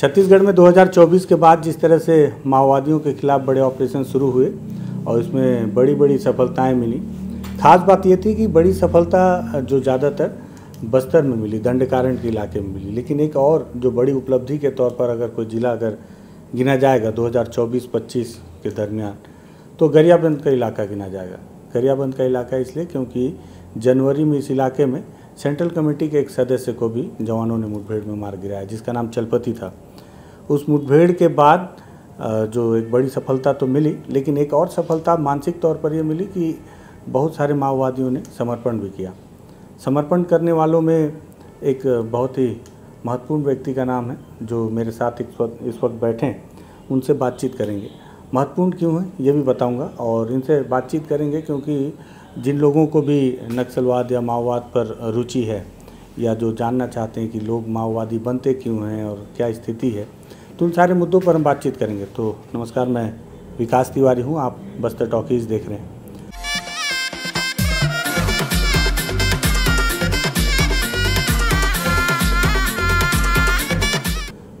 छत्तीसगढ़ में 2024 के बाद जिस तरह से माओवादियों के खिलाफ बड़े ऑपरेशन शुरू हुए और इसमें बड़ी बड़ी सफलताएं मिली। खास बात ये थी कि बड़ी सफलता जो ज़्यादातर बस्तर में मिली, दंडकारण्य के इलाके में मिली। लेकिन एक और जो बड़ी उपलब्धि के तौर पर अगर कोई ज़िला अगर गिना जाएगा 2024-25 के दरमियान, तो गरियाबंद का इलाका गिना जाएगा। गरियाबंद का इलाका इसलिए क्योंकि जनवरी में इस इलाके में सेंट्रल कमेटी के एक सदस्य को भी जवानों ने मुठभेड़ में मार गिराया, जिसका नाम चलपति था। उस मुठभेड़ के बाद जो एक बड़ी सफलता तो मिली, लेकिन एक और सफलता मानसिक तौर पर यह मिली कि बहुत सारे माओवादियों ने समर्पण भी किया। समर्पण करने वालों में एक बहुत ही महत्वपूर्ण व्यक्ति का नाम है जो मेरे साथ इस वक्त बैठे हैं, उनसे बातचीत करेंगे। महत्वपूर्ण क्यों है ये भी बताऊंगा, और इनसे बातचीत करेंगे क्योंकि जिन लोगों को भी नक्सलवाद या माओवाद पर रुचि है या जो जानना चाहते हैं कि लोग माओवादी बनते क्यों हैं और क्या स्थिति है, तो उन सारे मुद्दों पर हम बातचीत करेंगे। तो नमस्कार, मैं विकास तिवारी हूँ, आप बस्तर टॉकीज़ देख रहे हैं।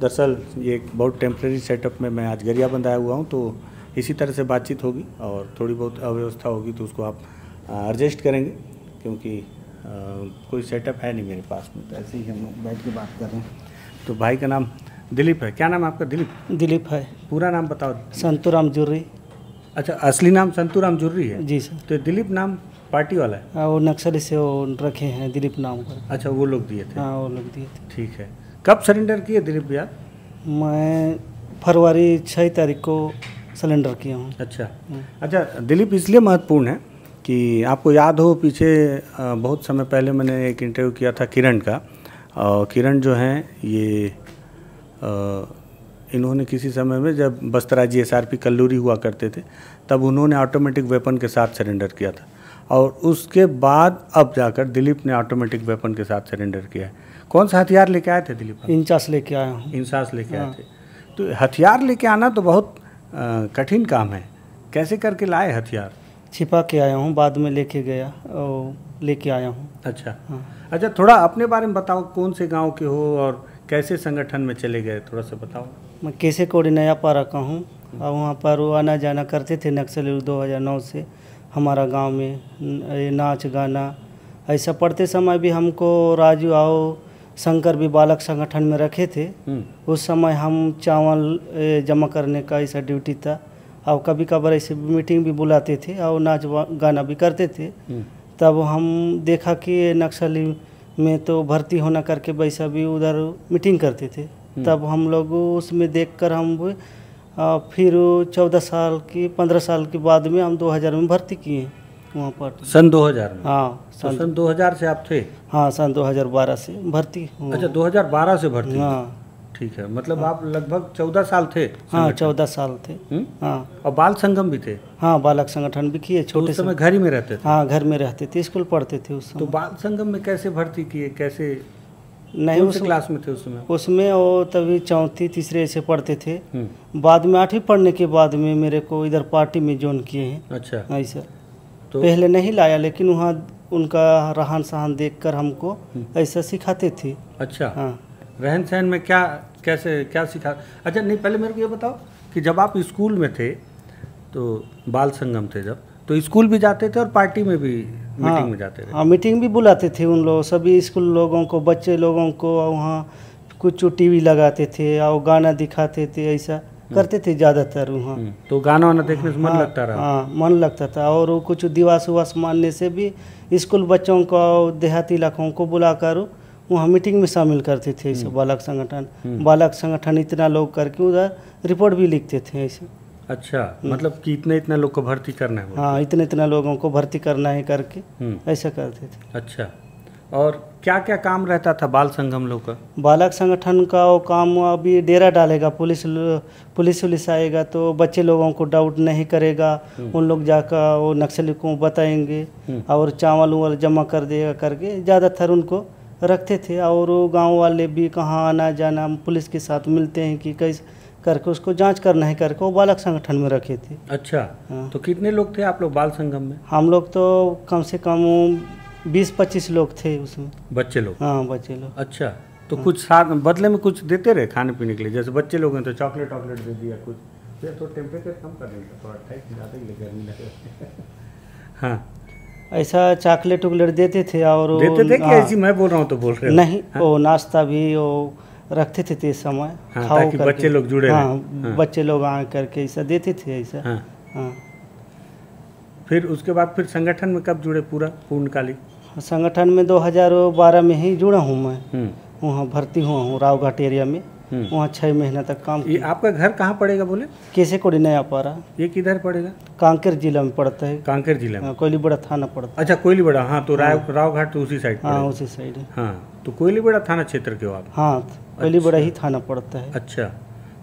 दरअसल ये एक बहुत टेम्प्रेरी सेटअप में मैं आज गरियाबंद आया हुआ हूँ, तो इसी तरह से बातचीत होगी और थोड़ी बहुत अव्यवस्था होगी तो उसको आप एडजस्ट करेंगे, क्योंकि कोई सेटअप है नहीं मेरे पास में, तो ऐसे ही हम लोग बैठ के बात कर रहे हैं। तो भाई का नाम दिलीप है। क्या नाम है आपका? दिलीप है। पूरा नाम बताओ। संतूराम जुर्री। अच्छा, असली नाम संतूराम जुर्री है? जी सर। तो दिलीप नाम पार्टी वाला है? वो नक्सली से वो रखे हैं दिलीप नाम का। अच्छा, वो लोग दिए थे? हाँ, वो लोग दिए थे। ठीक है। कब सरेंडर किए दिलीप भैया? मैं फरवरी 6 तारीख को सरेंडर किया हूँ। अच्छा, दिलीप इसलिए महत्वपूर्ण है कि आपको याद हो पीछे बहुत समय पहले मैंने एक इंटरव्यू किया था किरण का। किरण जो हैं ये इन्होंने किसी समय में जब बस्तराजी SRP कल्लूरी हुआ करते थे तब उन्होंने ऑटोमेटिक वेपन के साथ सरेंडर किया था, और उसके बाद अब जाकर दिलीप ने ऑटोमेटिक वेपन के साथ सरेंडर किया है। कौन सा हथियार लेके आए थे दिलीप? इंचास लेके आया हूँ। इंसास लेके आए थे। तो हथियार लेके आना तो बहुत कठिन काम है, कैसे करके लाए हथियार? छिपा के आया हूँ, बाद में लेके गया और लेके आया हूँ। अच्छा। हाँ। अच्छा, थोड़ा अपने बारे में बताओ, कौन से गांव के हो और कैसे संगठन में चले गए, थोड़ा सा बताओ। मैं कैसे कोड़ी नया पारा का हूँ, और वहाँ पर वो आना जाना करते थे नक्सली 2009 से हमारा गांव में। नाच गाना ऐसा पढ़ते समय भी हमको राजू आओ शंकर भी बालक संगठन में रखे थे। उस समय हम चावल जमा करने का ऐसा ड्यूटी था, और कभी कभार ऐसे मीटिंग भी बुलाते थे और नाच गाना भी करते थे। तब हम देखा कि नक्सली में तो भर्ती होना करके वैसा भी उधर मीटिंग करते थे। तब हम लोग उसमें देखकर हम फिर 15 साल के बाद में हम 2000 में भर्ती किए वहाँ पर। सन 2000 में? हाँ, सन 2000 से आप थे? हाँ, सन 2012 से भर्ती। अच्छा, 2012 से भर्ती? हाँ। ठीक है, मतलब आप लगभग 14 साल थे? हाँ, 14 साल थे। हाँ। और बाल संगम भी थे? हाँ, बालक संगठन भी किए। छोटे समय घर ही में रहते थे? हाँ, घर में रहते थे, स्कूल पढ़ते थे उस समय। तो बाल संगम में कैसे भर्ती किए, कैसे? नहीं, उस क्लास में थे उस समय? उसमें वो तभी 4th तीसरे से पढ़ते थे। बाद में 8वीं पढ़ने के बाद में मेरे को इधर पार्टी में ज्वाइन किए हैं। अच्छा। ऐसा तो पहले नहीं लाया, लेकिन वहाँ उनका रहन सहन देखकर हमको ऐसा सिखाते थे। अच्छा। हाँ। रहन सहन में क्या सिखा? अच्छा, नहीं, पहले मेरे को ये बताओ कि जब आप स्कूल में थे तो बाल संगम थे जब, तो स्कूल भी जाते थे और पार्टी में भी मीटिंग में जाते थे? हाँ, मीटिंग भी बुलाते थे उन लोग, सभी स्कूल लोगों को, बच्चे लोगों को। वहाँ कुछ टीवी लगाते थे और गाना दिखाते थे, ऐसा करते थे ज़्यादातर वहाँ। तो गाना वाना देखने से मन लगता रहा? हाँ, मन लगता था। और कुछ दिवस उवास मानने से भी स्कूल बच्चों को, देहाती इलाकों को बुलाकर वहाँ मीटिंग में शामिल करते थे। ऐसे बालक संगठन इतना लोग करके उधर रिपोर्ट भी लिखते थे ऐसे। अच्छा, मतलब कि इतना लोग को भर्ती करना है? हाँ, इतना लोगों को भर्ती करना है करके ऐसा करते थे। अच्छा, और क्या क्या काम रहता था बाल संगम लोग का? बालक संगठन का वो काम, अभी डेरा डालेगा, पुलिस आएगा तो बच्चे लोगों को डाउट नहीं करेगा, उन लोग जाकर वो नक्सली को बताएंगे और चावल उवल जमा कर देगा करके ज़्यादातर उनको रखते थे। और गांव वाले भी कहाँ आना जाना पुलिस के साथ मिलते हैं कि कैसे करके उसको जांच करना है करके वो बालक संगठन में रखे थे। अच्छा। हाँ। तो कितने लोग थे आप लोग बाल संगम में? हम लोग तो कम से कम 20-25 लोग थे उसमें। बच्चे लोग? हाँ, बच्चे लोग। अच्छा, तो कुछ साथ बदले में कुछ देते रहे खाने पीने के लिए, जैसे बच्चे लोग हैं तो चॉकलेट वॉकलेट दे दिया कुछ, फिर तो टेम्परेचर कम कर देंगे, थोड़ा 28 ज़्यादा ही गर्मी लगे। हाँ, ऐसा चॉकलेट वॉकलेट देते थे और देते थे कि ऐसी मैं बोल रहा हूँ तो बोल रहे हो? नहीं, वो नाश्ता भी वो रखते थे इस समय, हाँ, खाओ ताकि करके। बच्चे लोग जुड़े हाँ, रहें। बच्चे लोग आ करके ऐसा देते थे ऐसा। हाँ। हाँ, फिर उसके बाद फिर संगठन में कब जुड़े पूरा पूर्णकालिक? संगठन में 2012 में ही जुड़ा हूँ मैं, वहाँ भर्ती हुआ हूँ रावघाट एरिया में, वहाँ 6 महीना तक काम ये किया। आपका घर कहाँ पड़ेगा बोले? कैसे कोडी नया पारा, ये किधर पड़ेगा? कांकेर जिला में पड़ता है, कांकेर जिले में। कोयलीबड़ा थाना पड़ता है। अच्छा, कोयलीबड़ा, हाँ, तो रावघाट तो उसी साइड हाँ, पड़ेगा। उसी साइड है। हाँ, तो कोयलीबड़ा थाना क्षेत्र के हो आप? हाँ, कोयलीबड़ा ही थाना पड़ता है। अच्छा,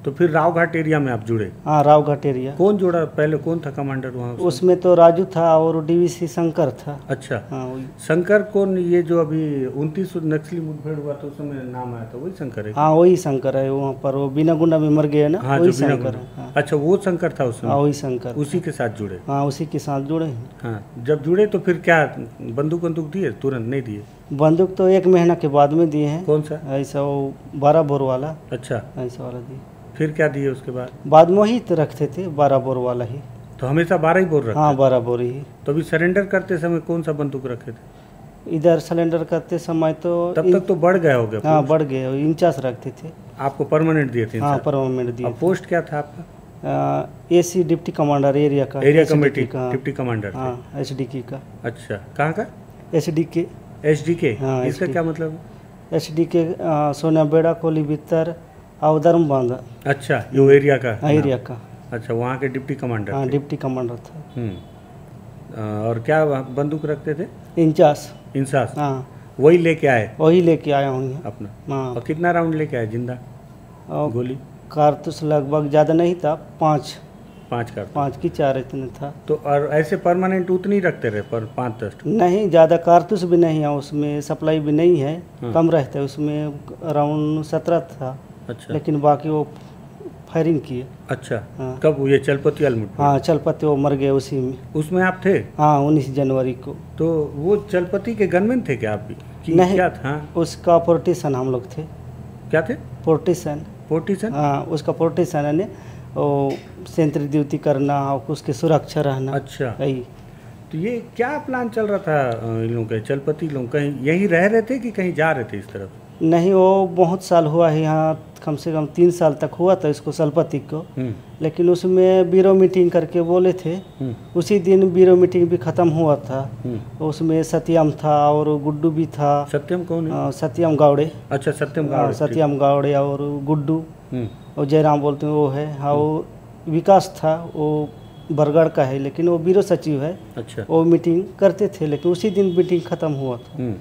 तो फिर रावघाट एरिया में आप जुड़े? हाँ, रावघाट एरिया। कौन जोड़ा पहले, कौन था कमांडर वहाँ? उसमें तो राजू था और डीवीसी शंकर था। अच्छा, हाँ, वही। शंकर कौन? ये जो अभी 29 नक्सली मुठभेड़ हुआ तो उस समय नाम आया था, वही शंकर है? हाँ, वही शंकर है, वहाँ पर वो बिना गुंडा में मर गए ना, हाँ, वही जो बिना शंकर है। गुंडा। हाँ। अच्छा, वो शंकर था उस हाँ, समय, वही शंकर। उसी के साथ जुड़े? हाँ, उसी के साथ जुड़े हैं। हाँ, जब जुड़े तो फिर क्या बंदूक दिए? तुरंत नहीं दिए? बंदूक तो 1 महीना के बाद में दिए हैं। कौन सा? ऐसा वो 12 बोर वाला, अच्छा, ऐसा वाला दिए। फिर क्या दिए उसके बाद? बाद में ही तो रखते थे 12 बोर वाला ही। तो हमेशा 12 ही बोल रखा? हाँ, 12 बोर ही। तो अभी सरेंडर करते समय कौन सा बंदूक रखे थे? इधर सिलेंडर करते समय तो तब तक तो बढ़ गया होगा। हाँ, बढ़ गए, 49 रखते थे। आपको परमानेंट दिए थे? हाँ, परमानेंट दिए। पोस्ट क्या था आपका? एसी डिप्टी कमांडर एरिया का, एरिया SDK कमेटी का। डिप्टी कमांडर थे? हाँ, एसडीके का। अच्छा, कहाँ का? एसडीके। एसडीके? हाँ, इसका SDK क्या मतलब? एसडीके सोनाबेड़ा, कोली भीतर और धर्म बांधा। अच्छा, यो एरिया का? एरिया का। अच्छा, वहाँ के डिप्टी कमांडर हाँ, थे? डिप्टी कमांडर था। और क्या बंदूक रखते थे? 49। इंसास? हाँ, वही लेके आए वही लेके आया हूँ यहाँ। अपना? हाँ, और कितना राउंड लेके आए जिंदा और गोली? कारतूस लगभग ज़्यादा नहीं था, 5 कारतूस? 5 की 4 इतने था। तो और ऐसे परमानेंट उतनी रखते रहे पर 5-10? नहीं, ज़्यादा कारतूस भी नहीं है उसमें, सप्लाई भी नहीं है, हाँ। कम रहता है उसमें, अराउंड 17 था। अच्छा, लेकिन बाकी वो फायरिंग किए। अच्छा। हाँ। कब ये चलपति मुठभेड़? हाँ, चलपति वो मर गए उसी में। उसमें आप थे? हाँ, 19 जनवरी को। तो वो चलपति के गनमैन थे क्या आप भी कि नहीं, क्या था? उसका पोर्टिशन हम लोग थे। क्या थे? पोर्टिशन। पोर्टिशन? हाँ, उसका पोर्टिशन है ने वो सेंट्री ड्यूटी करना और उसकी सुरक्षा रहना। अच्छा, यही। तो ये क्या प्लान चल रहा था इन लोगों के? चलपति लोग कहीं यहीं रह रहे थे कि कहीं जा रहे थे इस तरफ? नहीं, वो बहुत साल हुआ है यहाँ, कम से कम 3 साल तक हुआ था इसको चलपति को। लेकिन उसमें ब्यूरो मीटिंग करके बोले थे, उसी दिन ब्यूरो मीटिंग भी ख़त्म हुआ था। उसमें सत्यम था और गुड्डू भी था। सत्यम कौन है? सत्यम गावड़े। अच्छा, सत्यम गावड़े। सत्यम गावड़े और गुड्डू और जयराम बोलते हैं वो है। और विकास था, वो बरगढ़ का है लेकिन वो ब्यूरो सचिव है। अच्छा, वो मीटिंग करते थे लेकिन उसी दिन मीटिंग ख़त्म हुआ था।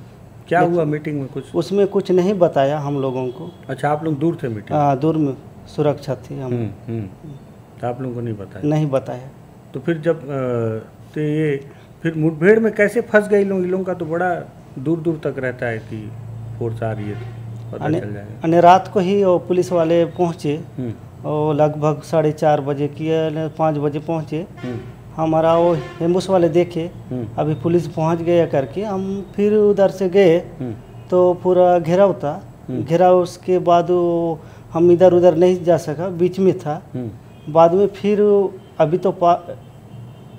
क्या हुआ मीटिंग में? कुछ उसमें कुछ नहीं बताया हम लोगों को। अच्छा, आप लोग दूर थे मीटिंग? हाँ, दूर में सुरक्षा थी हम। तो आप लोगों को नहीं बताया? नहीं बताया। तो फिर जब तो ये फिर मुठभेड़ में कैसे फंस गए लोग? इन लोगों का तो बड़ा दूर दूर तक रहता है कि फोर्स आ रही है तो पता चल जाएगा। अने रात को ही वो पुलिस वाले पहुँचे और लगभग 4:30 बजे की 5 बजे पहुँचे। हमारा वो एम्बुस वाले देखे अभी पुलिस पहुंच गया करके, हम फिर उधर से गए तो पूरा घेराव था। घेराव उसके बाद हम इधर उधर नहीं जा सका, बीच में था। बाद में फिर अभी तो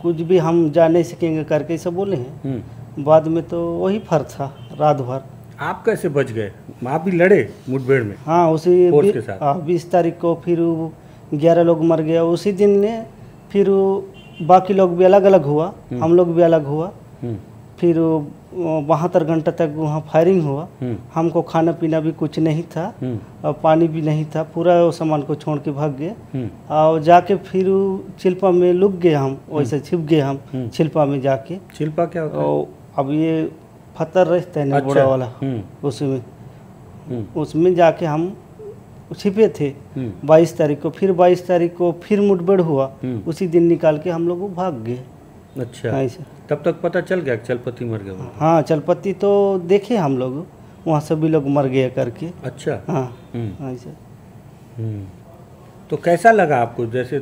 कुछ भी हम जा नहीं सकेंगे करके सब बोले हैं। बाद में तो वही फर था रात भर। आप कैसे बच गए? आप भी लड़े मुठभेड़ में? हाँ, उसी फोर्स के साथ? 20 तारीख को फिर 11 लोग मर गया उसी दिन ने। फिर बाकी लोग भी अलग अलग हुआ, हम लोग भी अलग हुआ। फिर 72 घंटे तक वहाँ फायरिंग हुआ। हमको खाना पीना भी कुछ नहीं था और पानी भी नहीं था, पूरा वो सामान को छोड़ के भाग गए। और जाके फिर छिलपा में लुक गए हम, वैसे छिप गए हम छिलपा में जाके। छिलपा क्या होता है? अब ये पत्थर रहता है ना, बड़ा वाला, उसमें जाके हम छिपे थे 22 तारीख को। फिर 22 तारीख को फिर मुठभेड़ हुआ, उसी दिन निकाल के हम लोग भाग गए। अच्छा, तब तक पता चल गया चलपति मर गया? हाँ, चलपति तो देखे हम लोग, वहाँ सभी लोग मर गए करके। अच्छा। हाँ, ऐसा। तो कैसा लगा आपको? जैसे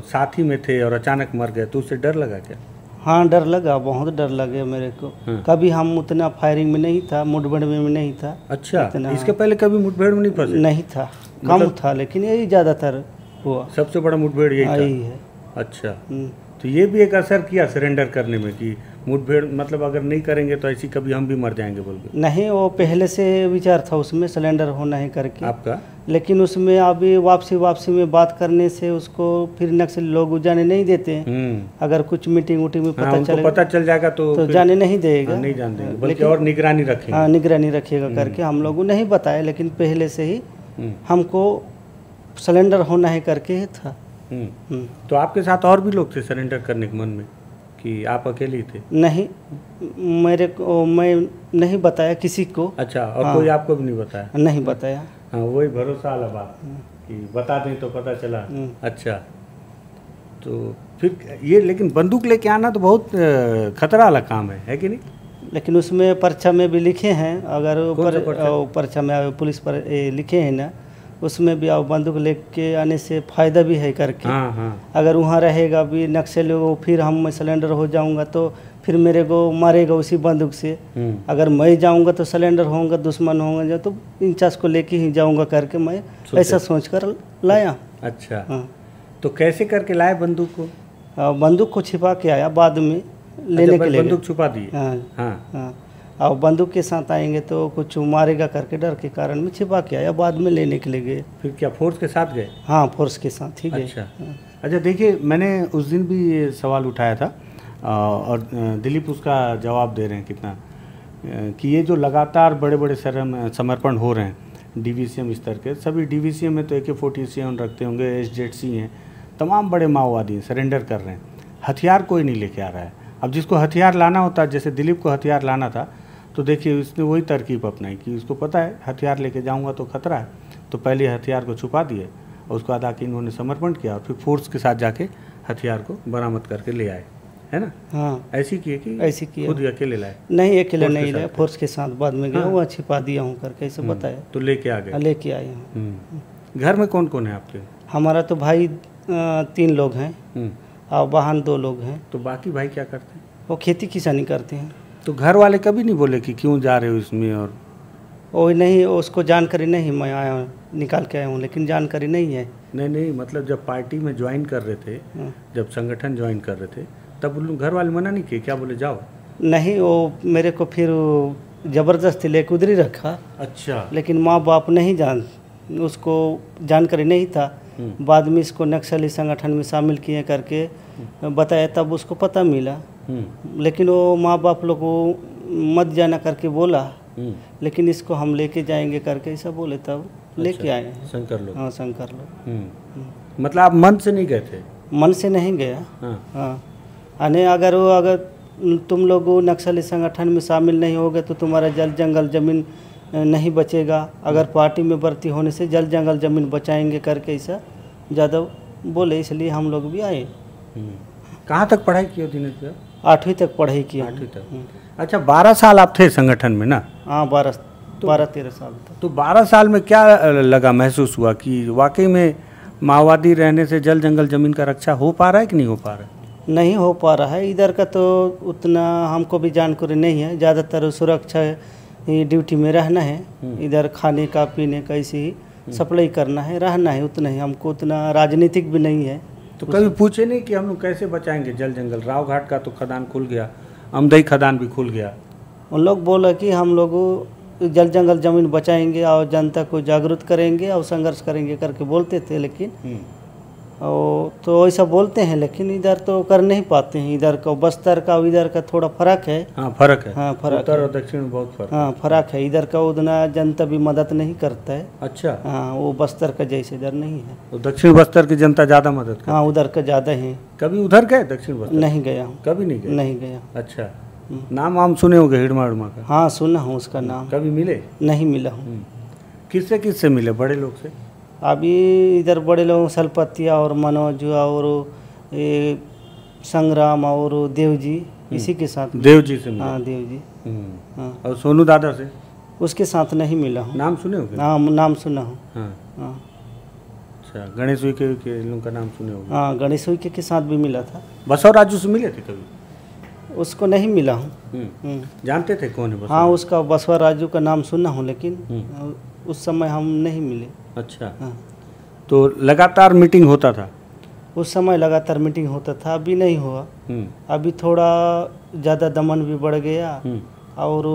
साथी में थे और अचानक मर गए तो उससे डर लगा क्या? हाँ डर लगा, बहुत डर लगे मेरे को। कभी हम उतना फायरिंग में नहीं था, मुठभेड़ में नहीं था। अच्छा, इसके पहले कभी मुठभेड़ में नहीं फंसे? नहीं था, कम था, लेकिन यही ज़्यादातर हुआ। सबसे बड़ा मुठभेड़ यही है। अच्छा, तो ये भी एक असर किया सरेंडर करने में कि मुठभेड़ मतलब अगर नहीं करेंगे तो ऐसी कभी हम भी मर जाएंगे बोल के? नहीं, वो पहले से विचार था उसमें सिलेंडर होना है करके आपका, लेकिन उसमें अभी वापसी में बात करने से उसको फिर नक्सली लोग जाने नहीं देते हैं। अगर कुछ मीटिंग वूटिंग में पता चल जाएगा तो जाने नहीं देगा, नहीं जाने देंगे, बल्कि और निगरानी रखेंगे। हाँ, निगरानी रखेगा करके हम लोगों नहीं बताया, लेकिन पहले से ही हमको सिलेंडर होना है करके ही था। तो आपके साथ और भी लोग थे सरेंडर करने के मन में कि आप अकेले ही थे? नहीं, मैं नहीं बताया किसी को। अच्छा, और कोई आपको भी नहीं बताया? नहीं बताया। हाँ, वही भरोसा वाला बात कि बता दें तो पता चला। अच्छा, तो फिर ये लेकिन बंदूक लेके आना तो बहुत खतरा वाला काम है कि नहीं? लेकिन उसमें पर्चा में भी लिखे हैं, अगर पर्चा में पुलिस पर लिखे हैं ना, उसमें भी आप बंदूक लेके आने से फ़ायदा भी है करके। अगर वहाँ रहेगा भी नक्सली वो, फिर हम सिलेंडर हो जाऊंगा तो फिर मेरे को मारेगा उसी बंदूक से। अगर मैं जाऊंगा तो सिलेंडर होऊंगा, दुश्मन होंगे तो इंचार्ज को लेके ही जाऊंगा करके मैं ऐसा सोचकर लाया। अच्छा, तो कैसे करके लाए बंदूक को? बंदूक को छिपा के आया, बाद में लेने के लिए बंदूक छुपा दी। हाँ, और बंदूक के साथ आएंगे तो कुछ मारेगा करके डर के कारण में छिपा के आया, बाद में लेने के लिए गए। फिर क्या फोर्स के साथ गए? हाँ, फोर्स के साथ ही गए। अच्छा, देखिए मैंने उस दिन भी ये सवाल उठाया था और दिलीप उसका जवाब दे रहे हैं कितना कि ये जो लगातार बड़े बड़े समर्पण हो रहे हैं DVCM स्तर के, सभी DVCM में तो AK-47 रखते होंगे, SZC हैं, तमाम बड़े माओवादी सरेंडर कर रहे हैं, हथियार कोई नहीं लेके आ रहा है। अब जिसको हथियार लाना होता है, जैसे दिलीप को हथियार लाना था, तो देखिए उसने वही तरकीब अपनाई कि उसको पता है हथियार लेके जाऊंगा तो खतरा है, तो पहले हथियार को छुपा दिए और उसको आधा कि इन्होंने समर्पण किया और फिर फोर्स के साथ जाके हथियार को बरामद करके ले आए, है ना? हाँ, ऐसी किए खुद अकेले लाए? नहीं, अकेले नहीं लाए, फोर्स के साथ बाद में गया, वो छिपा दिया हूँ करके ऐसे बताया, तो लेके आ गए? लेके आए हूँ। घर में कौन कौन है आपके? हमारा तो भाई 3 लोग हैं और बहन 2 लोग हैं। तो बाकी भाई क्या करते हैं? वो खेती किसानी करते हैं। तो घर वाले कभी नहीं बोले कि क्यों जा रहे हो इसमें? और वो नहीं, उसको जानकारी नहीं, मैं आया हूँ निकाल के आया हूँ, लेकिन जानकारी नहीं है। नहीं, मतलब जब पार्टी में ज्वाइन कर रहे थे, जब संगठन ज्वाइन कर रहे थे, तब घर वाले मना नहीं किए क्या? बोले जाओ? नहीं, वो मेरे को फिर ज़बरदस्ती लेकर उधर ही रखा। अच्छा, लेकिन माँ बाप नहीं उसको जानकारी नहीं था, बाद में इसको नक्सली संगठन में शामिल किए करके बताया, तब उसको पता मिला। लेकिन वो माँ बाप लोग को मत जाना करके बोला, लेकिन इसको हम लेके जाएंगे करके ऐसा बोले, तब लेके आए हैं शंकर लोग। हाँ, शंकर लोग। मतलब आप मन से नहीं गए थे? मन से नहीं गया। हाँ, अगर तुम लोग नक्सली संगठन में शामिल नहीं होगे तो तुम्हारा जल जंगल जमीन नहीं बचेगा, अगर पार्टी में भर्ती होने से जल जंगल जमीन बचाएंगे करके ऐसा ज़्यादा बोले, इसलिए हम लोग भी आए। कहाँ तक पढ़ाई की दिनेश भैया? 8वीं तक पढ़ाई की। 8वीं तक। अच्छा, 12 साल आप थे संगठन में ना? हाँ, 12-13 साल तक। तो 12 साल में क्या लगा, महसूस हुआ कि वाकई में माओवादी रहने से जल जंगल जमीन का रक्षा हो पा रहा है कि नहीं हो पा रहा है? नहीं हो पा रहा है, इधर का तो उतना हमको भी जानकारी नहीं है, ज़्यादातर सुरक्षा ड्यूटी में रहना है, इधर खाने का पीने का ऐसे ही सप्लाई करना है, रहना है, उतना ही, हमको उतना राजनीतिक भी नहीं है। तो कभी पूछे नहीं कि हम लोग कैसे बचाएंगे जल जंगल? राव घाट का तो खदान खुल गया, अमदई खदान भी खुल गया। उन लोग बोला कि हम लोग जल जंगल जमीन बचाएंगे और जनता को जागरूक करेंगे और संघर्ष करेंगे करके बोलते थे, लेकिन तो ऐसा बोलते हैं, लेकिन इधर तो कर नहीं पाते हैं। इधर का बस्तर का और इधर का थोड़ा फर्क है। हाँ, फर्क है। हाँ, फर्क उत्तर और दक्षिण में बहुत फर्क। हाँ, फर्क है। इधर का उतना जनता भी मदद नहीं करता है। अच्छा। हाँ, वो बस्तर का जैसे इधर नहीं है। तो दक्षिण बस्तर की जनता ज़्यादा मदद करती है? हाँ, उधर का ज़्यादा है। कभी उधर गए दक्षिण बस्तर? नहीं गया हूँ। कभी नहीं गए? नहीं गया। अच्छा, नाम वाम सुने होंगे हिड़मा हिड़मा का? हाँ, सुना हूँ उसका नाम। कभी मिले? नहीं मिला हूँ। किससे मिले? बड़े लोग से? अभी इधर बड़े लोग सलपतिया और मनोज और ये संग्राम और देव जी, इसी के साथ। देव जी से मिले? हाँ, देव जी। हाँ। और सोनू दादा से? उसके साथ नहीं मिला हूँ। नाम सुने होंगे? हाँ, नाम सुना हूँ। हाँ। अच्छा, गणेश उइके के लोगों का नाम सुने होंगे? हाँ, गणेश उइके के साथ भी मिला था। बसव राजू से मिले थे कभी? उसको नहीं मिला हूँ। जानते थे कौन है? हाँ, उसका बसवा राजू का नाम सुना हूँ, लेकिन उस समय हम नहीं मिले। अच्छा। हाँ। तो लगातार मीटिंग होता था? उस समय लगातार मीटिंग होता था, अभी नहीं हुआ। अभी थोड़ा ज़्यादा दमन भी बढ़ गया और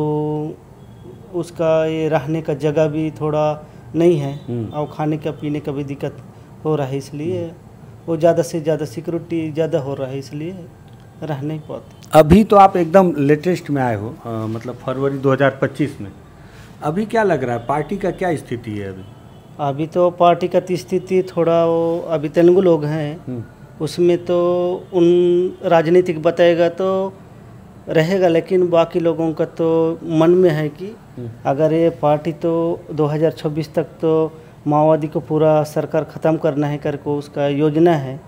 उसका ये रहने का जगह भी थोड़ा नहीं है और खाने का पीने का भी दिक्कत हो रहा है, इसलिए वो ज़्यादा से ज़्यादा सिक्योरिटी ज़्यादा हो रहा है, इसलिए रह नहीं पाते। अभी तो आप एकदम लेटेस्ट में आए हो, मतलब फरवरी 2025 में। अभी क्या लग रहा है, पार्टी का क्या स्थिति है अभी? अभी तो पार्टी का स्थिति थोड़ा वो अभी तेलुगु लोग हैं उसमें तो उन राजनीतिक बताएगा तो रहेगा, लेकिन बाकी लोगों का तो मन में है कि अगर ये पार्टी तो 2026 तक तो माओवादी को पूरा सरकार ख़त्म करना है करके उसका योजना है,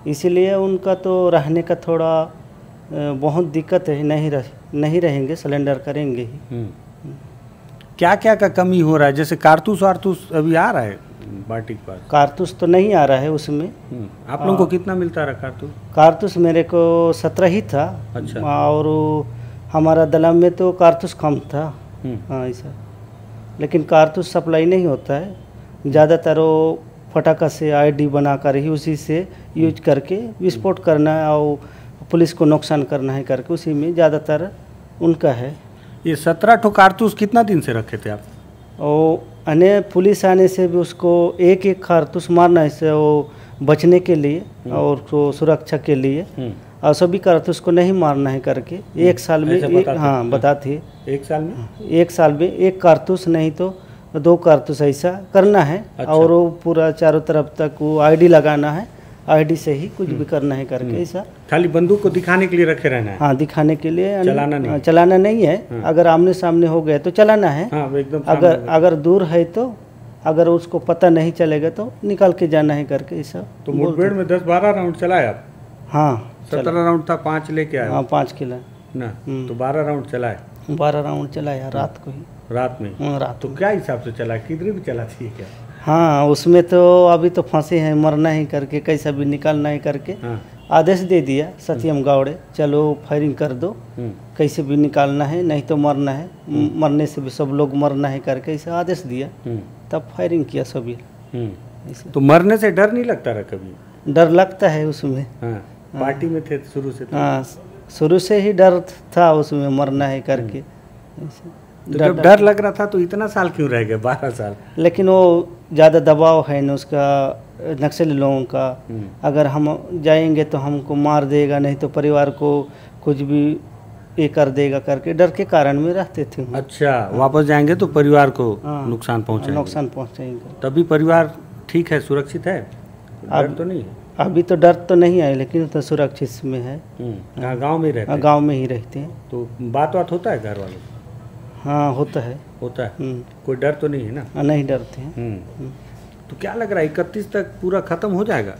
इसीलिए उनका तो रहने का थोड़ा बहुत दिक्कत है। नहीं रहेंगे, सिलेंडर करेंगे ही। क्या क्या का कमी हो रहा है? जैसे कारतूस वारतूस अभी आ रहा है पार्टी के पास? कारतूस तो नहीं आ रहा है उसमें। आप लोगों को कितना मिलता रहा कारतूस? कारतूस मेरे को 17 ही था। अच्छा। और हमारा दलम में तो कारतूस कम था। हाँ ऐसा, लेकिन कारतूस सप्लाई नहीं होता है, ज़्यादातर वो फटाखा से आईडी बनाकर ही उसी से यूज करके विस्फोट करना है और पुलिस को नुकसान करना है करके उसी में ज़्यादातर उनका है। ये 17 ठो कारतूस कितना दिन से रखे थे आप? और अन्य पुलिस आने से भी उसको एक एक कारतूस मारना है वो बचने के लिए और तो सुरक्षा के लिए, और सभी कारतूस को नहीं मारना है करके एक साल में हाँ बताते। एक साल में? एक साल में एक कारतूस नहीं तो 2 कारतूस ऐसा करना है। अच्छा। और वो पूरा चारों तरफ तक वो आईडी लगाना है, आईडी से ही कुछ भी करना है करके ऐसा। खाली बंदूक को दिखाने के लिए रखे रहना है? हाँ, दिखाने के लिए, चलाना नहीं है। हाँ। अगर आमने सामने हो गए तो चलाना है। हाँ, एकदम। अगर दूर है तो अगर उसको पता नहीं चलेगा तो निकाल के जाना है करके ऐसा। तो मुठभेड़ में 10-12 राउंड चलाए आप? हाँ, 17 राउंड था, 5 लेके आए? हाँ, 5 किलो ना। तो 12 राउंड चलाए? 12 राउंड चलाया रात को ही। रात में? रात। तो क्या हिसाब से चला, किधर भी चलाती है क्या? हाँ, उसमें तो अभी तो फांसी है, मरना ही करके कैसा भी निकालना है करके। हाँ। आदेश दे दिया सत्यम गावड़े, चलो फायरिंग कर दो, कैसे भी निकालना है, नहीं तो मरना है, मरने से भी सब लोग मरना है करके ऐसा आदेश दिया। तब फायरिंग किया सभी। तो मरने से डर नहीं लगता रहा कभी? डर लगता है उसमें। हाँ। पार्टी में थे शुरू से? हाँ, शुरू से ही डर था उसमें, मरना है करके। तो जब डर लग रहा था तो इतना साल क्यों रह गए, 12 साल? लेकिन वो ज़्यादा दबाव है ना उसका, नक्सली लोगों का। अगर हम जाएंगे तो हमको मार देगा, नहीं तो परिवार को कुछ भी ये कर देगा करके डर के कारण में रहते थे। अच्छा। वापस जाएंगे तो परिवार को नुकसान पहुंचाएंगे। तभी परिवार ठीक है, सुरक्षित है, डर तो नहीं है? अभी तो डर तो नहीं है, लेकिन तो सुरक्षित में है। गाँव में रहते हैं? गाँव में ही रहते हैं। तो बात होता है घर वालों? हाँ, होता है। कोई डर तो नहीं है ना? नहीं डरते हैं। तो क्या लग रहा है 31 तक पूरा खत्म हो जाएगा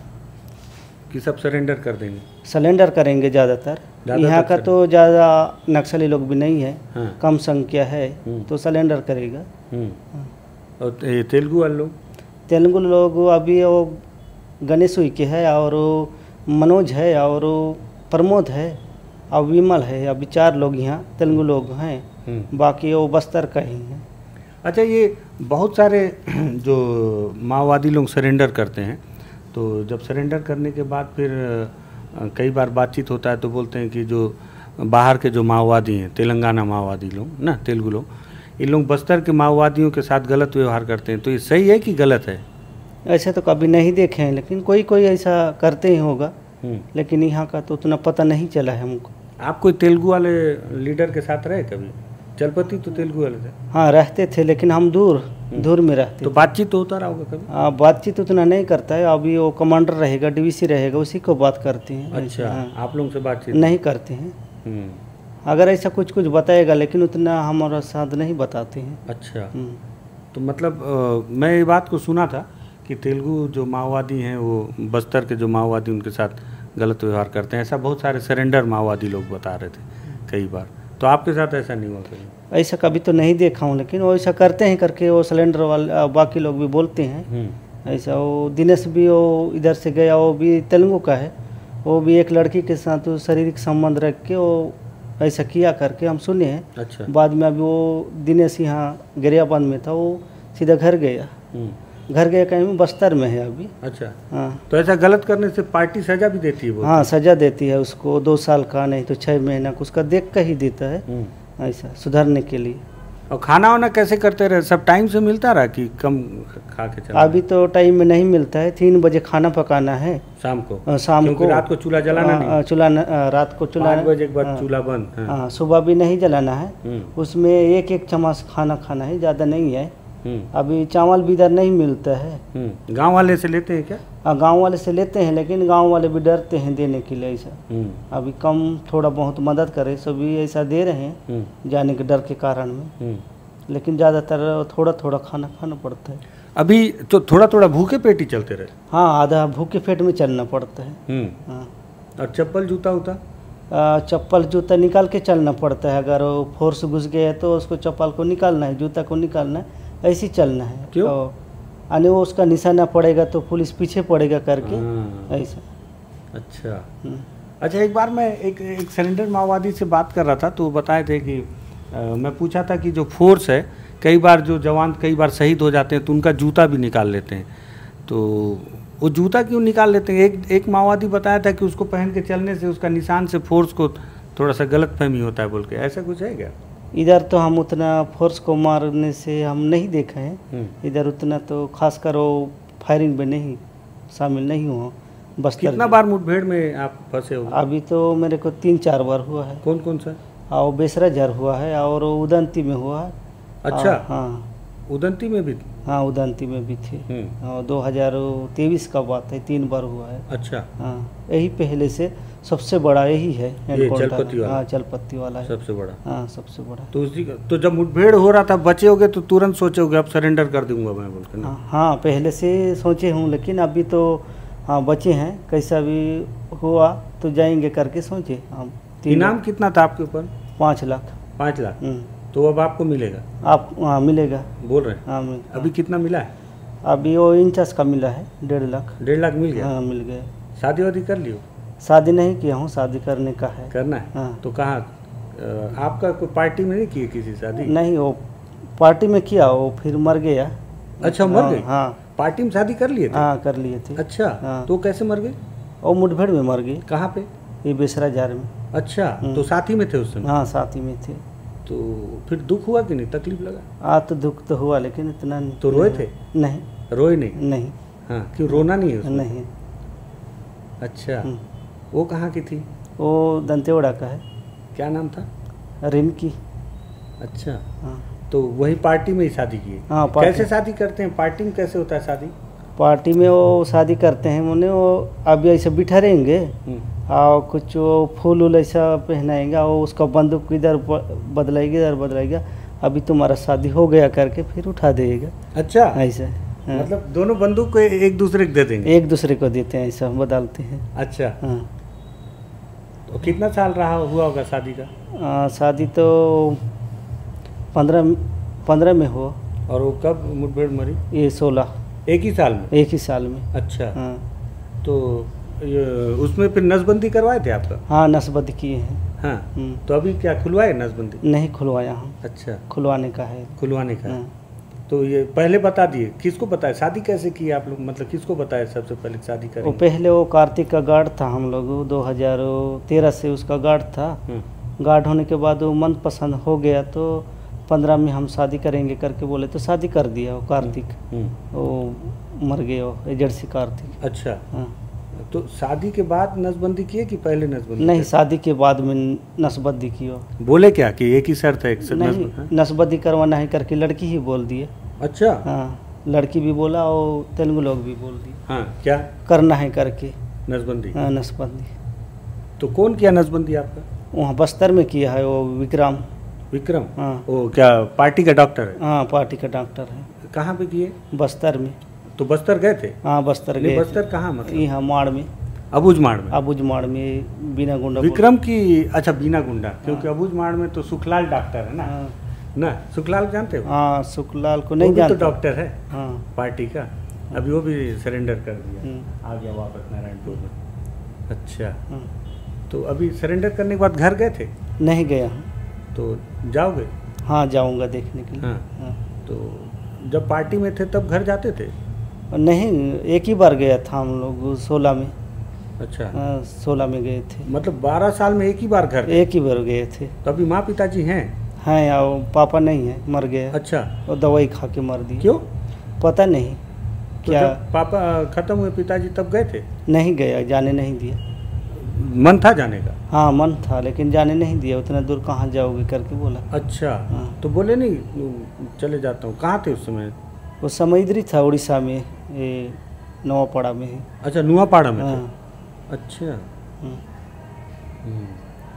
कि सब सरेंडर कर देंगे? सरेंडर करेंगे ज़्यादातर। यहाँ का तो ज़्यादा नक्सली लोग भी नहीं है। हाँ। कम संख्या है तो सरेंडर करेगा। और तेलुगु लोग अभी वो गणेश उइके है और मनोज है और प्रमोद है और विमल है, अभी 4 लोग यहाँ तेलुगु लोग हैं, बाकी वो बस्तर का ही है। अच्छा, ये बहुत सारे जो माओवादी लोग सरेंडर करते हैं, तो जब सरेंडर करने के बाद फिर कई बार बातचीत होता है तो बोलते हैं कि जो बाहर के जो माओवादी हैं, तेलंगाना माओवादी लोग ना, तेलुगु लोग, इन लोग बस्तर के माओवादियों के साथ गलत व्यवहार करते हैं, तो ये सही है कि गलत है? ऐसे तो कभी नहीं देखे हैं, लेकिन कोई ऐसा करते ही होगा, लेकिन यहाँ का तो उतना पता नहीं चला है हमको। आप कोई तेलुगु वाले लीडर के साथ रहे कभी? चलपति तो तेलुगु वाले थे? हाँ, रहते थे, लेकिन हम दूर में रहते। तो बातचीत तो होता रहा होगा कभी? हाँ, बातचीत उतना नहीं करता है। अभी वो कमांडर रहेगा, डीवीसी रहेगा, उसी को बात करते हैं। अच्छा। हाँ। आप लोगों से बातचीत नहीं करते हैं। अगर ऐसा कुछ बताएगा, लेकिन उतना हमारा साथ नहीं बताते हैं। अच्छा। तो मतलब मैं ये बात को सुना था कि तेलुगु जो माओवादी हैं वो बस्तर के जो माओवादी उनके साथ गलत व्यवहार करते हैं, ऐसा बहुत सारे सरेंडर माओवादी लोग बता रहे थे कई बार। तो आपके साथ ऐसा नहीं हुआ कभी? ऐसा कभी तो नहीं देखा हूँ, लेकिन वो ऐसा करते हैं करके वो सिलेंडर वाले बाकी लोग भी बोलते हैं ऐसा। वो दिनेश भी वो इधर से गया, वो भी तेलुगु का है, वो भी एक लड़की के साथ शारीरिक संबंध रख के वो ऐसा किया करके हम सुने हैं। अच्छा। बाद में अभी वो दिनेश यहाँ गरियाबंद में था, वो सीधा घर गया। घर गया कहीं बस्तर में है अभी। अच्छा। हाँ। तो ऐसा गलत करने से पार्टी सजा भी देती है? हाँ, सजा देती है उसको, 2 साल का नहीं तो 6 महीना का, उसका देख कर ही देता है ऐसा सुधरने के लिए। और खाना वाना कैसे करते रहे? सब टाइम से मिलता रहा कि कम खा के चला? अभी तो टाइम में नहीं मिलता है, 3 बजे खाना पकाना है शाम को। शाम को रात को चूल्हा जलाना नहीं? चूल्हा रात को चूल्हा 5 बजे के बाद चूल्हा बंद। हाँ, सुबह भी नहीं जलाना है। उसमें 1-1 चम्मच खाना खाना है, ज़्यादा नहीं है। अभी चावल भी इधर नहीं मिलता है। गांव वाले से लेते हैं क्या? हाँ, गांव वाले से लेते हैं, लेकिन गांव वाले भी डरते हैं देने के लिए ऐसा। अभी कम थोड़ा बहुत मदद करे सभी ऐसा दे रहे हैं जाने के डर के कारण में, लेकिन ज़्यादातर थोड़ा थोड़ा खाना खाना पड़ता है। अभी तो थोड़ा थोड़ा भूखे पेट ही चलते रहे? हाँ, आधा भूखे पेट में चलना पड़ता है। हाँ। और चप्पल जूता उता? चप्पल जूता निकाल के चलना पड़ता है। अगर वो फोर्स घुस गया तो उसको चप्पल को निकालना है, जूता को निकालना है, ऐसे ही चलना है। क्यों? यानी वो उसका निशाना पड़ेगा तो पुलिस पीछे पड़ेगा करके ऐसा। अच्छा। अच्छा, एक बार मैं एक सरेंडर माओवादी से बात कर रहा था, तो वो बताए थे कि मैं पूछा था कि जो फोर्स है, कई बार जो जवान कई बार शहीद हो जाते हैं तो उनका जूता भी निकाल लेते हैं, तो वो जूता क्यों निकाल लेते हैं? एक माओवादी बताया था कि उसको पहन के चलने से उसका निशान से फोर्स को थोड़ा सा गलत फहमी होता है बोल के। ऐसा कुछ है क्या? इधर तो हम उतना फोर्स को मारने से हम नहीं देखे हैं। इधर उतना तो खासकर वो फायरिंग में नहीं शामिल नहीं हुआ। बस कितना बार मुठभेड़ में आप फंसे हो? अभी तो मेरे को 3-4 बार हुआ है। कौन कौन सा? और बेसरा जर हुआ है और उदंती में हुआ है। अच्छा। हाँ, उदंती में भी? हाँ, उदंती में भी थे। और 2023 का बात है, 3 बार हुआ है। अच्छा। हाँ, यही पहले से सबसे बड़ा यही है। चलपत्ती वाला? हाँ, चलपत्ती वाला है सबसे बड़ा। हाँ, सबसे बड़ा। तो उसी का तो जब मुठभेड़ हो रहा था बचे होगे तो तुरंत सोचोगे अब सरेंडर कर दूंगा मैं बोल के? हाँ, पहले से सोचे हूँ, लेकिन अभी तो हाँ बचे हैं, कैसा भी हुआ तो जाएंगे करके सोचे हम। इनाम कितना था आपके ऊपर? 5 लाख। 5 लाख? तो अब आपको मिलेगा? आप हाँ, मिलेगा बोल रहे हैं? हाँ, अभी कितना मिला है? अभी वो इंचास का मिला है 1.5 लाख। 1.5 लाख मिल गया? हाँ, मिल गया। शादी वादी कर लियो? शादी नहीं किया हूँ, शादी करने का है। करना है? हाँ। तो कहाँ आपका कोई पार्टी में नहीं की किसी शादी? नहीं, वो पार्टी में किया, वो फिर मर गया। अच्छा, मर गए? हाँ, पार्टी में शादी कर लिए थे? हाँ, कर लिए थे। अच्छा। हाँ। तो कैसे मर गए? वो मुठभेड़ में मर गई। कहाँ पे? ये बेसरा जार में। अच्छा। तो साथ ही में थे उस समय? हाँ, साथ ही में थे। तो फिर दुख हुआ कि नहीं, तकलीफ लगा? तो दुख तो हुआ, लेकिन इतना नहीं। तो रोए थे? नहीं। रोए नहीं? नहीं। हाँ, क्यों रोना नहीं है उसमें? नहीं। अच्छा। वो कहाँ की थी? वो दंतेवाड़ा का है। क्या नाम था? रिमकी। अच्छा। हाँ। तो वही पार्टी में ही शादी की है? हाँ, पार्टी। कैसे शादी करते हैं पार्टी में? कैसे होता है शादी पार्टी में? वो शादी करते हैं मैंने, वो अभी ऐसे बिठा रहेंगे और कुछ वो फूल वूल ऐसा पहनाएंगे और उसका बंदूक इधर बदलाएगी, इधर बदलाएगा, अभी तुम्हारा शादी हो गया करके फिर उठा देगा। अच्छा। ऐसा। हाँ। मतलब दोनों बंदूक को एक दूसरे को दे देंगे? एक दूसरे को देते हैं, ऐसा बदलते हैं। अच्छा। हाँ। तो कितना साल रहा हुआ होगा शादी का? शादी तो 15 में हुआ। और वो कब मुठभेड़ मरी? ये 16। एक ही साल में? एक ही साल में। अच्छा। हाँ। तो उसमें फिर नसबंदी करवाए थे आपका? हाँ, नसबंदी किए हैं। हाँ। तो अभी क्या खुलवाए नसबंदी? नहीं खुलवाया हम। अच्छा। खुलवाने का है। खुलवाने का है। हाँ। तो ये पहले बता दिए, किसको बताया? शादी कैसे की आप लोग, मतलब किसको बताया सबसे पहले शादी वो करेंगे? पहले वो कार्तिक का गार्ड था, हम लोग 2013 से उसका गार्ड था। गार्ड होने के बाद वो मन पसंद हो गया तो 15 में हम शादी करेंगे करके बोले तो शादी कर दिया। वो कार्तिक वो मर गए, वो एजेंसी कार्तिक। अच्छा। हाँ। तो शादी के बाद नसबंदी किए कि पहले नसबंदी? नहीं, शादी के बाद में नसबंदी की। वो बोले क्या कि एक ही शर्त है? नहीं, नसबंदी करवाना है करके लड़की ही बोल दिए। अच्छा। हाँ, लड़की भी बोला और तेलुगु लोग भी बोल दिए। हाँ, क्या करना है करके नसबंदी? हाँ, नसबंदी। तो कौन किया नसबंदी आपका? वहाँ बस्तर में किया है वो विक्रम। हाँ। वो क्या पार्टी का डॉक्टर है? हाँ, पार्टी का डॉक्टर है। कहाँ पे किए? बस्तर में। तो बस्तर गए थे? हाँ, बस्तर गए। बस्तर कहाँ मतलब? यहाँ माड़ में। अबुझमाड़ में? अबुझमाड़ में बीना गुंडा। विक्रम की? अच्छा, बीना गुंडा। क्योंकि अबुझमाड़ में तो सुखलाल डॉक्टर है ना? हाँ। ना, सुखलाल जानते हो? हाँ, सुखलाल को नहीं जानते। तो डॉक्टर है हाँ, पार्टी का। अभी वो भी सरेंडर कर दिया, आ गया वापस नारायणपुर में। अच्छा। तो अभी सरेंडर करने के बाद घर गए थे? नहीं गया हूँ। तो जाओगे? हाँ जाऊँगा देखने के लिए। हाँ। हाँ। तो जब पार्टी में थे तब घर जाते थे? नहीं, एक ही बार गया था हम लोग 16 में। अच्छा। 16 में गए थे। मतलब 12 साल में एक ही बार घर? एक ही बार गए थे। तो अभी माँ पिताजी हैं? हैं, या पापा नहीं है, मर गए। अच्छा। और दवाई खा के मर दिए। क्यों? पता नहीं तो क्या। जब पापा खत्म हुए पिताजी तब गए थे? नहीं गया, जाने नहीं दिया। मन था जाने का? हाँ मन था, लेकिन जाने नहीं दिया। उतना दूर कहाँ जाओगे करके बोला। अच्छा। हाँ। तो बोले नहीं चले जाता हूँ? कहाँ थे उस समय? उस समय इधर ही था, उड़ीसा में, ये नवापाड़ा में है। अच्छा, नुआपाड़ा में थे। हाँ। अच्छा। हम्म।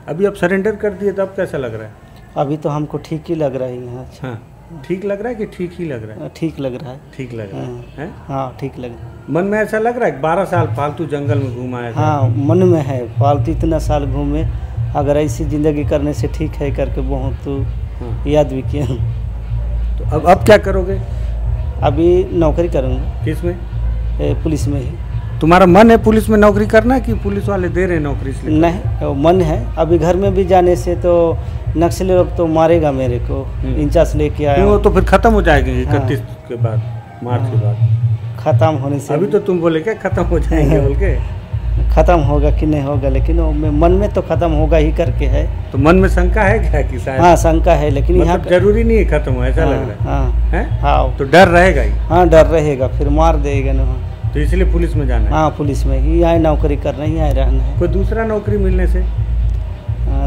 अभी अब सरेंडर कर दिए तब कैसा लग रहा है? अभी तो हमको ठीक ही लग रहा है यहाँ। हाँ, ठीक लग रहा है कि ठीक ही लग रहा है? ठीक लग रहा है। ठीक लग रहा है? हाँ ठीक लग रहा है। मन में ऐसा लग रहा है 12 साल फालतू जंगल में घुमाया? हाँ मन में है, फालतू इतना साल घूमे, अगर ऐसी ज़िंदगी करने से ठीक है करके बहुत याद भी किया। तो अब क्या करोगे? अभी नौकरी करूँगा। किस में? पुलिस में ही। तुम्हारा मन है पुलिस में नौकरी करना कि पुलिस वाले दे रहे हैं नौकरी इसलिए? नहीं, मन है। अभी घर में भी जाने से तो नक्सली लोग तो मारेगा मेरे को। इंचास लेके आया। वो तो फिर खत्म हो जाएगी 31 के बाद, मार्च के बाद ख़त्म होने से। अभी तो तुम बोले क्या खत्म हो जाएंगे बोल के? ख़त्म होगा कि नहीं होगा, लेकिन मन में तो ख़त्म होगा ही करके है। तो मन में शंका है क्या कि शायद? हाँ शंका है, लेकिन मतलब यहाँ जरूरी नहीं है खत्म हो, ऐसा लग रहा है? हाँ। तो डर रहेगा ही? हाँ डर रहेगा, फिर मार देगा ना। तो इसलिए पुलिस में जाना है? हाँ पुलिस में ही, यहाँ नौकरी करना है, यहाँ रहना है। कोई दूसरा नौकरी मिलने से?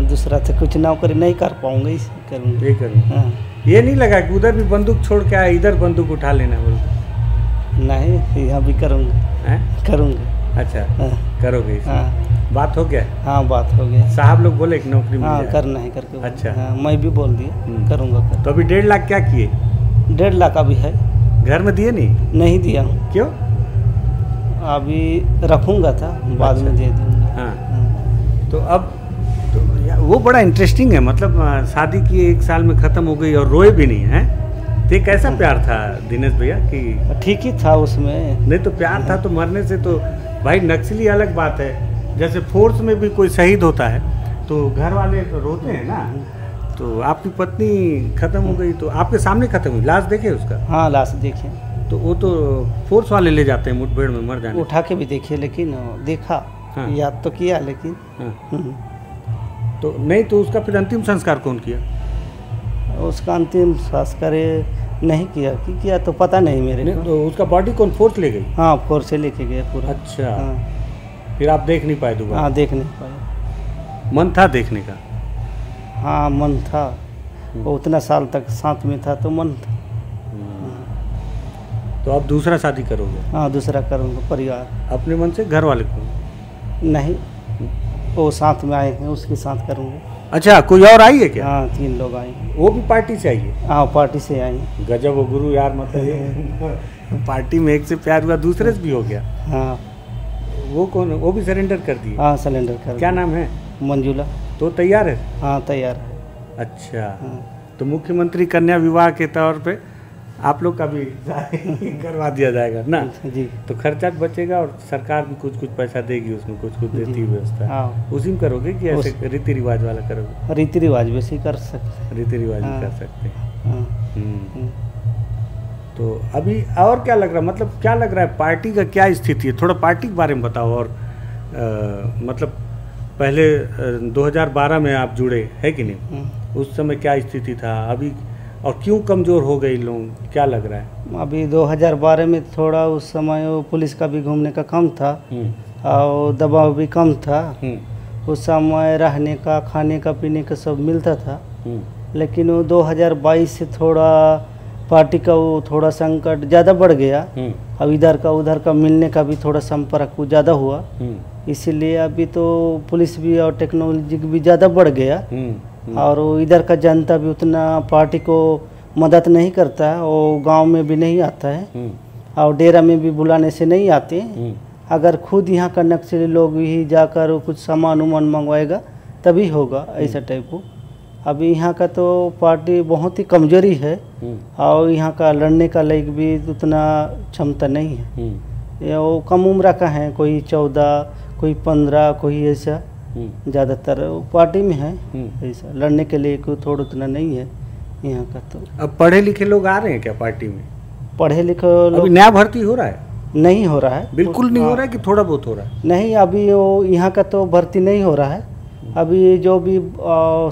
दूसरा तो कुछ नौकरी नहीं कर पाऊंगा, इसे करूँगा। ये करूँगा। ये नहीं लगा कि उधर भी बंदूक छोड़ के आए, इधर बंदूक उठा लेना बोल? नहीं, यहाँ भी करूँगा। करूँगा। अच्छा। करोगे? हाँ। बात हो गया? हाँ बात हो गया। साहब लोग बोले कि नौकरी मिल जाए? करना है करके। अच्छा। हाँ, मैं भी बोल दिया करूँगा। तो अभी 1.5 लाख क्या किए? 1.5 लाख अभी है। घर में दिए नहीं दिया हूँ। क्यों? अभी रखूँगा था, बाद में दे दूँगा। हाँ। तो अब तो वो बड़ा इंटरेस्टिंग है, मतलब शादी की 1 साल में ख़त्म हो गई और रोए भी नहीं है? तो कैसा प्यार था दिनेश भैया कि? ठीक ही था उसमें। नहीं तो प्यार था तो मरने से तो भाई नक्सली अलग बात है, जैसे फोर्स में भी कोई शहीद होता है तो घर वाले तो रोते हैं ना। तो आपकी पत्नी खत्म हो गई तो आपके सामने खत्म हुई? लाश देखे उसका? हाँ लाश देखे। तो वो तो फोर्स वाले ले जाते हैं मुठभेड़ में मर जाने? उठा के भी देखे, लेकिन देखा। हाँ। याद तो किया लेकिन। हाँ। तो नहीं तो उसका फिर अंतिम संस्कार कौन किया? उसका अंतिम संस्कार नहीं किया तो पता नहीं मेरे को। तो उसका बॉडी कौन फोर्स ले गई? हाँ फोर्स से लेके गया पूरा। अच्छा। हाँ। फिर आप देख नहीं पाए दोबारा? हाँ देख नहीं पाए। मन था देखने का? हाँ मन था, वो उतना साल तक साथ में था तो मन था। तो अब दूसरा शादी करोगे? हाँ दूसरा करूँगा। परिवार अपने मन से, घर वाले को? नहीं, वो साथ में आए हैं, उसके साथ करूँगा। अच्छा, कोई और आई है क्या? हाँ 3 लोग आए हैं। वो भी पार्टी से आई है? हाँ पार्टी से आई हैं। गजब हो गुरु यार, मतलब पार्टी में एक से प्यार हुआ दूसरे से भी हो गया। हाँ। वो कौन? वो भी सरेंडर कर दिए? हाँ सरेंडर कर। क्या नाम है? मंजुला। तो तैयार है? हाँ तैयार है। अच्छा। हाँ। तो मुख्यमंत्री कन्या विवाह के तौर पे आप लोग का भी करवा दिया जाएगा ना जी। तो खर्चा बचेगा और सरकार भी कुछ पैसा देगी, उसमें कुछ देती है व्यवस्था। हाँ। उसी में करोगे कि ऐसे रीति रिवाज वाला करोगे? रीति रिवाज वैसे कर सकते। रीति रिवाज भी कर सकते हैं। हाँ। तो अभी और क्या लग रहा है, मतलब क्या लग रहा है पार्टी का क्या स्थिति है? थोड़ा पार्टी के बारे में बताओ। और मतलब पहले 2012 में आप जुड़े है कि नहीं? उस समय क्या स्थिति था, अभी और क्यों कमज़ोर हो गए लोग, क्या लग रहा है? अभी 2012 में थोड़ा उस समय वो पुलिस का भी घूमने का कम था और दबाव भी कम था। उस समय रहने का, खाने का, पीने का सब मिलता था। लेकिन वो 2022 से थोड़ा पार्टी का वो थोड़ा संकट ज़्यादा बढ़ गया। अब इधर का उधर का मिलने का भी थोड़ा संपर्क वो ज़्यादा हुआ, इसीलिए अभी तो पुलिस भी और टेक्नोलॉजी भी ज़्यादा बढ़ गया और इधर का जनता भी उतना पार्टी को मदद नहीं करता है। वो गांव में भी नहीं आता है और डेरा में भी बुलाने से नहीं आते। अगर खुद यहाँ का नक्सली लोग ही जाकर कुछ सामान उमान मंगवाएगा तभी होगा, ऐसा टाइप हो। अभी यहाँ का तो पार्टी बहुत ही कमजोरी है और यहाँ का लड़ने का लायक भी उतना क्षमता नहीं है। ये वो कम उम्र का है, कोई 14, कोई 15, कोई ऐसा ज़्यादातर पार्टी में है। ऐसा लड़ने के लिए कोई थोड़ा उतना नहीं है यहाँ का। तो अब पढ़े लिखे लोग आ रहे हैं क्या पार्टी में? पढ़े लिखे अभी लोग नया भर्ती हो रहा है? नहीं हो रहा है, बिल्कुल नहीं हो रहा है कि थोड़ा बहुत हो रहा है? नहीं, अभी वो यहाँ का तो भर्ती नहीं हो रहा है। अभी जो भी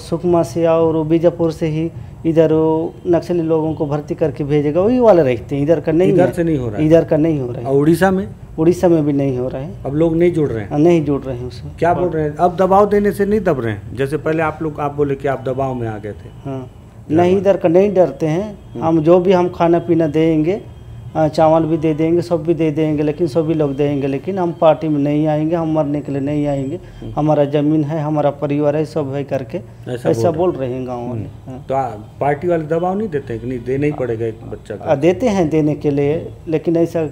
सुकमा से और बीजापुर से ही इधर नक्सली लोगों को भर्ती करके भेजेगा वही वाले रहते हैं। इधर का नहीं, इधर से नहीं हो रहा है? इधर का नहीं हो रहा है। और उड़ीसा में? उड़ीसा में भी नहीं हो रहा है। अब लोग नहीं जुड़ रहे हैं? नहीं जुड़ रहे हैं उसमें। क्या बोल रहे हैं? अब दबाव देने से नहीं दब रहे हैं? जैसे पहले आप बोले कि आप दबाव में आ गए थे। हाँ, नहीं, इधर का नहीं डरते हैं। हम जो भी हम खाना पीना देंगे, चावल भी दे देंगे, सब भी दे देंगे, लेकिन सभी लोग देंगे, लेकिन हम पार्टी में नहीं आएंगे, हम मरने के लिए नहीं आएंगे। हमारा जमीन है, हमारा परिवार है, सब है करके ऐसा बोल रहे हैं गाँव वाले। हाँ। तो पार्टी वाले दबाव नहीं देते कि नहीं देना ही पड़ेगा एक बच्चा का? देते हैं देने के लिए, लेकिन ऐसा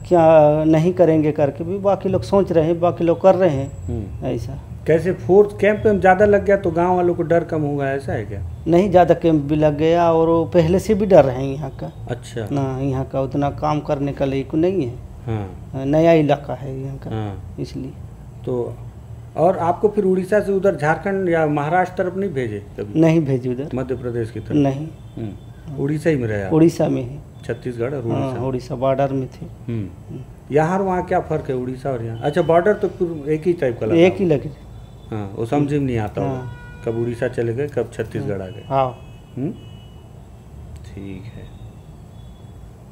क्या नहीं करेंगे करके भी बाकी लोग सोच रहे हैं, बाकी लोग कर रहे हैं ऐसा। कैसे फोर्स कैंप में ज़्यादा लग गया तो गांव वालों को डर कम होगा, ऐसा है क्या? नहीं, ज़्यादा कैंप भी लग गया और वो पहले से भी डर रहे हैं यहाँ का। अच्छा। ना यहाँ का उतना काम करने का लायक नहीं है। हाँ, नया इलाका है यहाँ का। हाँ। इसलिए तो और आपको फिर उड़ीसा से उधर झारखंड या महाराष्ट्र तरफ नहीं भेजे कभी? नहीं भेजे उधर, मध्य प्रदेश की तरफ? नहीं, उड़ीसा ही में रहे आप? उड़ीसा में ही। छत्तीसगढ़ और हाँ, उड़ीसा? उड़ीसा बॉर्डर में थे। यहाँ और वहाँ क्या फ़र्क है उड़ीसा और यहाँ? अच्छा, बॉर्डर तो फिर एक ही टाइप का लगा? एक ही लगे। हाँ, वो समझ में नहीं आता होगा। हाँ। कब उड़ीसा चले गए, कब छत्तीसगढ़ आ गए। हाँ। ठीक है।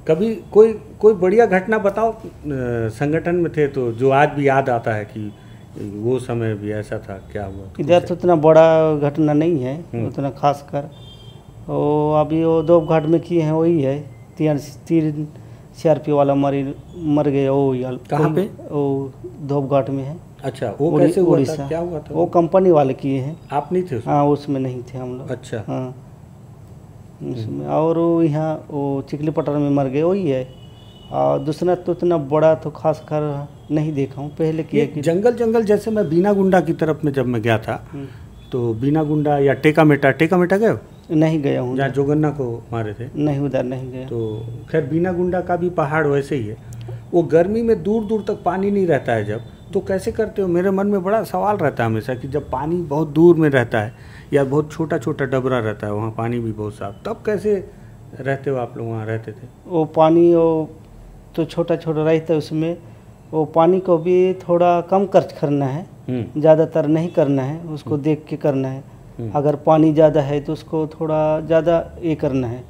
कभी कोई बढ़िया घटना बताओ, संगठन में थे तो जो आज भी याद आता है कि वो समय भी ऐसा था, क्या हुआ? इधर तो उतना बड़ा घटना नहीं है उतना खास कर। वो अभी वो दोपघाट में किए हैं वही है, 3 CRP वाला मर गए। वो कहाँ पे? वो दोपघाट में है। अच्छा, वो कैसे हुआ था, क्या हुआ था? वो कंपनी वाले किए हैं। आप नहीं थे उसमें? हाँ, उसमें नहीं थे हम लोग। अच्छा। हाँ, उसमें। और यहाँ वो चिखली पटर में मर गए वही है। और दूसरा तो इतना बड़ा तो खास कर नहीं देखा हूँ पहले किया कि जंगल जैसे मैं बीना गुंडा की तरफ में जब मैं गया था तो बीना गुंडा या टेका मेटा गए हो? नहीं गया हूँ। जहाँ जोगन्ना को मारे थे? नहीं, उधर नहीं गया। तो खैर बीना गुंडा का भी पहाड़ वैसे ही है। वो गर्मी में दूर दूर तक पानी नहीं रहता है जब, तो कैसे करते हो? मेरे मन में बड़ा सवाल रहता है हमेशा कि जब पानी बहुत दूर में रहता है या बहुत छोटा छोटा डबरा रहता है, वहाँ पानी भी बहुत साफ, तब कैसे रहते हो आप लोग? वहाँ रहते थे वो पानी वो तो छोटा छोटा रहता है, उसमें वो पानी को भी थोड़ा कम खर्च करना है, ज़्यादातर नहीं करना है, उसको देख के करना है। अगर पानी ज़्यादा है तो उसको थोड़ा ज़्यादा ये करना है,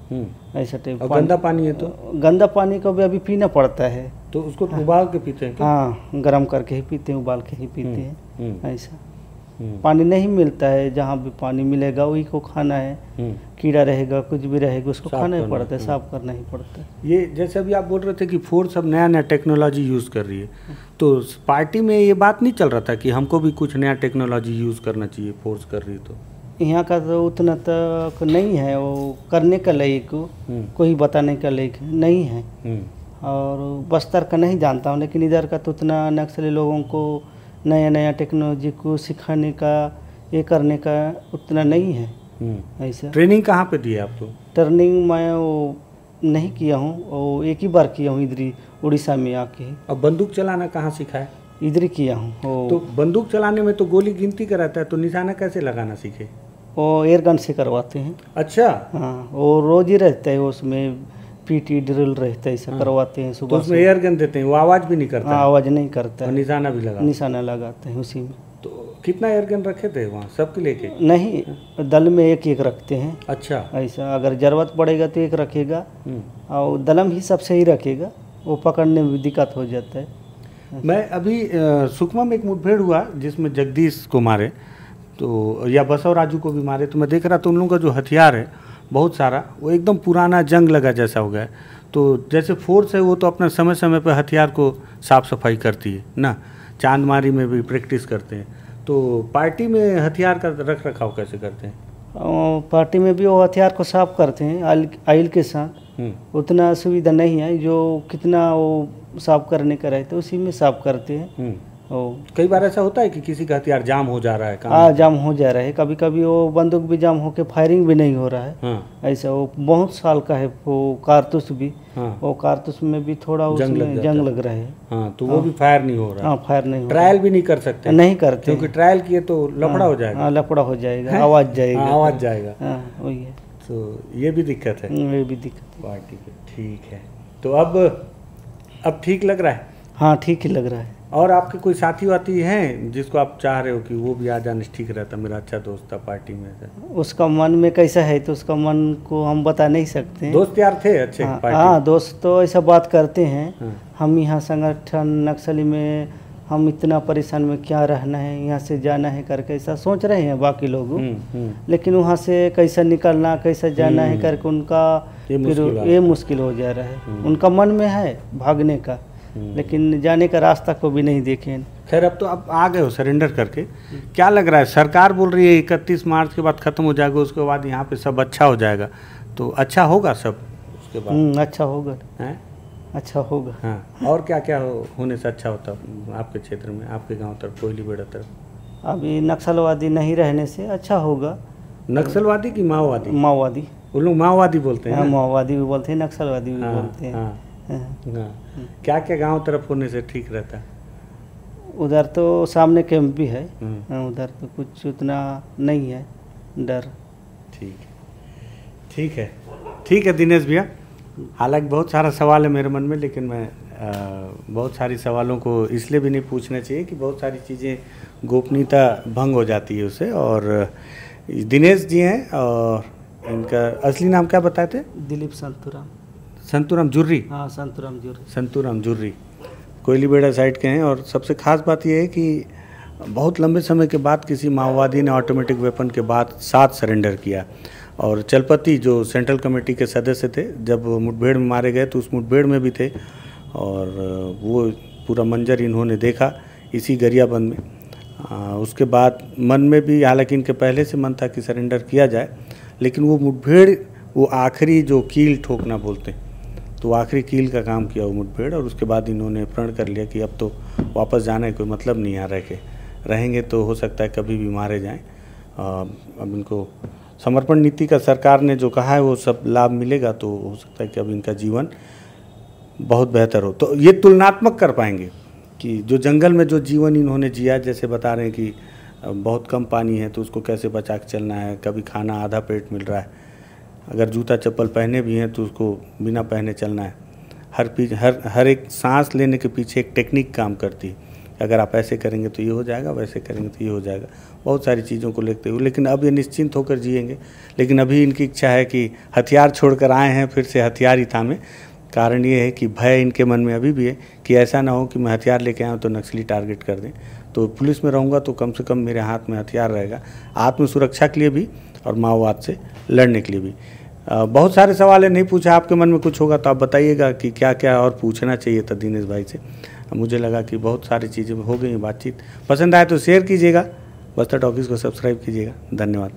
ऐसा टाइप। गंदा पानी है तो गंदा पानी को भी अभी पीना पड़ता है, तो उसको उबाल के पीते हैं? हाँ, गर्म करके ही पीते हैं, उबाल के ही पीते हैं। ऐसा पानी नहीं मिलता है, जहाँ भी पानी मिलेगा वही को खाना है। कीड़ा रहेगा, कुछ भी रहेगा, उसको खाना ही पड़ता है, साफ करना ही पड़ता है। ये जैसे अभी आप बोल रहे थे कि फोर्स अब नया टेक्नोलॉजी यूज़ कर रही है, तो पार्टी में ये बात नहीं चल रहा था कि हमको भी कुछ नया टेक्नोलॉजी यूज़ करना चाहिए, फोर्स कर रही तो? यहाँ का तो उतना तक नहीं है, वो करने का लायक कोई बताने का लायक नहीं है। और बस्तर का नहीं जानता हूँ, लेकिन इधर का तो उतना नक्सली लोगों को नया टेक्नोलॉजी को सिखाने का, ये करने का उतना नहीं है। ऐसा ट्रेनिंग कहाँ पे दी है आपको? ट्रेनिंग मैं वो नहीं किया हूँ, वो एक ही बार किया हूँ इधर उड़ीसा में आके। अब बंदूक चलाना कहाँ सीखा है? इधर ही किया हूँ। तो बंदूक चलाने में तो गोली गिनती का रहता है, तो निशाना कैसे लगाना सीखे? वो एयर गन से करवाते हैं। अच्छा। हाँ, वो रोज ही रहता है, उसमें PT ड्रिल रहता है, ऐसा करवाते हैं सुबह। तो उसमें एयर गन देते हैं, वो आवाज़ भी नहीं करता? हाँ, आवाज़ नहीं करता है। निशाना भी लगा? निशाना लगाते हैं उसी में। तो कितना एयर गन रखे थे वहाँ, सबके लेके? नहीं, दल में एक एक रखते हैं। अच्छा। ऐसा अगर ज़रूरत पड़ेगा तो एक रखेगा, और दलम ही सबसे ही रखेगा, वो पकड़ने में दिक्कत हो जाता है। मैं अभी सुकमा में एक मुठभेड़ हुआ जिसमें जगदीश को मारे, तो या बसव राजू को भी मारे, तो मैं देख रहा था उन लोगों का जो हथियार है बहुत सारा, वो एकदम पुराना जंग लगा जैसा हो गया है। तो जैसे फोर्स है वो तो अपना समय समय पर हथियार को साफ़ सफाई करती है ना, चांदमारी में भी प्रैक्टिस करते हैं, तो पार्टी में हथियार का रख रखाव कैसे करते हैं? पार्टी में भी वो हथियार को साफ करते हैं आयल के साथ। उतना सुविधा नहीं है, जो कितना वो साफ करने का रहता है उसी में साफ करते हैं। कई बार ऐसा होता है कि किसी का हथियार जाम हो जा रहा है, हाँ जाम हो जा रहा है, कभी कभी वो बंदूक भी जाम होके फायरिंग भी नहीं हो रहा है। हाँ। ऐसा वो बहुत साल का है वो कारतूस भी। हाँ। वो कारतूस में भी थोड़ा उसमें जंग लग रहा है। हाँ, तो वो भी फायर नहीं हो रहा। हाँ फायर नहीं हो रहा। ट्रायल भी नहीं कर सकते? नहीं करते, क्योंकि ट्रायल किए तो लफड़ा हो जाएगा। हाँ लफड़ा हो जाएगा, आवाज जाएगा। आवाज जाएगा, हाँ वही है। तो ये भी दिक्कत है। ये भी दिक्कत है पार्टी की। ठीक है, तो अब ठीक लग रहा है? हाँ ठीक ही लग रहा है। और आपके कोई साथी वाती हैं जिसको आप चाह रहे हो कि वो भी आ जाने ठीक रहता, मेरा अच्छा दोस्त था पार्टी में से? उसका मन में कैसा है तो उसका मन को हम बता नहीं सकते। दोस्त यार थे अच्छे? हाँ दोस्त तो ऐसा बात करते हैं। हाँ। हम यहाँ संगठन नक्सली में हम इतना परेशान में क्या रहना है, यहाँ से जाना है करके ऐसा सोच रहे हैं बाकी लोग। लेकिन वहाँ से कैसा निकलना कैसा जाना है करके उनका ये मुश्किल हो जा रहा है। उनका मन में है भागने का, लेकिन जाने का रास्ता को भी नहीं देखे। खैर अब तो आप आ गए हो सरेंडर करके, क्या लग रहा है? सरकार बोल रही है 31 मार्च के बाद ख़त्म हो जाएगा, उसके बाद यहाँ पे सब अच्छा हो जाएगा, तो अच्छा होगा सब उसके बाद? अच्छा होगा है? अच्छा होगा। हाँ, और क्या क्या होने से अच्छा होता आपके क्षेत्र में, आपके गांव तरफ, कोयलीबेड़ा तरफ? अभी नक्सलवादी नहीं रहने से अच्छा होगा। नक्सलवादी की माओवादी? माओवादी। वो लोग माओवादी बोलते हैं। माओवादी भी बोलते हैं, नक्सलवादी भी बोलते हैं। हाँ। क्या क्या गांव तरफ होने से ठीक रहता है? उधर तो सामने कैंप भी है, उधर तो कुछ उतना नहीं है डर। ठीक है दिनेश भैया, हालांकि बहुत सारा सवाल है मेरे मन में, लेकिन मैं बहुत सारी सवालों को इसलिए भी नहीं पूछना चाहिए कि बहुत सारी चीज़ें गोपनीयता भंग हो जाती है उससे। और दिनेश जी हैं, और इनका असली नाम क्या बताए थे? दिलीप संतूराम। संतूराम जुर्री? हाँ संतूराम जुर्री। संतूराम जुर्री कोयलीबेड़ा साइड के हैं। और सबसे खास बात यह है कि बहुत लंबे समय के बाद किसी माओवादी ने ऑटोमेटिक वेपन के बाद साथ सरेंडर किया। और चलपति जो सेंट्रल कमेटी के सदस्य थे, जब मुठभेड़ में मारे गए तो उस मुठभेड़ में भी थे, और वो पूरा मंजर इन्होंने देखा इसी गरियाबंद में। उसके बाद मन में भी, हालांकि इनके पहले से मन था कि सरेंडर किया जाए, लेकिन वो मुठभेड़, वो आखिरी जो कील ठोकना बोलते हैं, तो आखिरी कील का काम किया वो मुठभेड़। और उसके बाद इन्होंने प्रण कर लिया कि अब तो वापस जाने का कोई मतलब नहीं है, रहेंगे तो हो सकता है कभी भी मारे जाएं। अब इनको समर्पण नीति का सरकार ने जो कहा है वो सब लाभ मिलेगा, तो हो सकता है कि अब इनका जीवन बहुत बेहतर हो। तो ये तुलनात्मक कर पाएंगे कि जो जंगल में जो जीवन इन्होंने जिया, जैसे बता रहे हैं कि बहुत कम पानी है तो उसको कैसे बचा के चलना है, कभी खाना आधा पेट मिल रहा है, अगर जूता चप्पल पहने भी हैं तो उसको बिना पहने चलना है। हर एक सांस लेने के पीछे एक टेक्निक काम करती है, अगर आप ऐसे करेंगे तो ये हो जाएगा, वैसे करेंगे तो ये हो जाएगा, बहुत सारी चीज़ों को लेते हुए। लेकिन अब ये निश्चिंत होकर जिएंगे। लेकिन अभी इनकी इच्छा है कि हथियार छोड़कर आए हैं, फिर से हथियार ही थामे। कारण ये है कि भय इनके मन में अभी भी है कि ऐसा ना हो कि मैं हथियार लेके आऊँ तो नक्सली टारगेट कर दें। तो पुलिस में रहूँगा तो कम से कम मेरे हाथ में हथियार रहेगा, आत्म सुरक्षा के लिए भी और माओवाद से लड़ने के लिए भी। बहुत सारे सवाल है, नहीं पूछा, आपके मन में कुछ होगा तो आप बताइएगा कि क्या क्या और पूछना चाहिए था दिनेश भाई से। मुझे लगा कि बहुत सारी चीज़ें हो गई बातचीत। पसंद आए तो शेयर कीजिएगा, बस्तर टॉकीज़ को सब्सक्राइब कीजिएगा। धन्यवाद।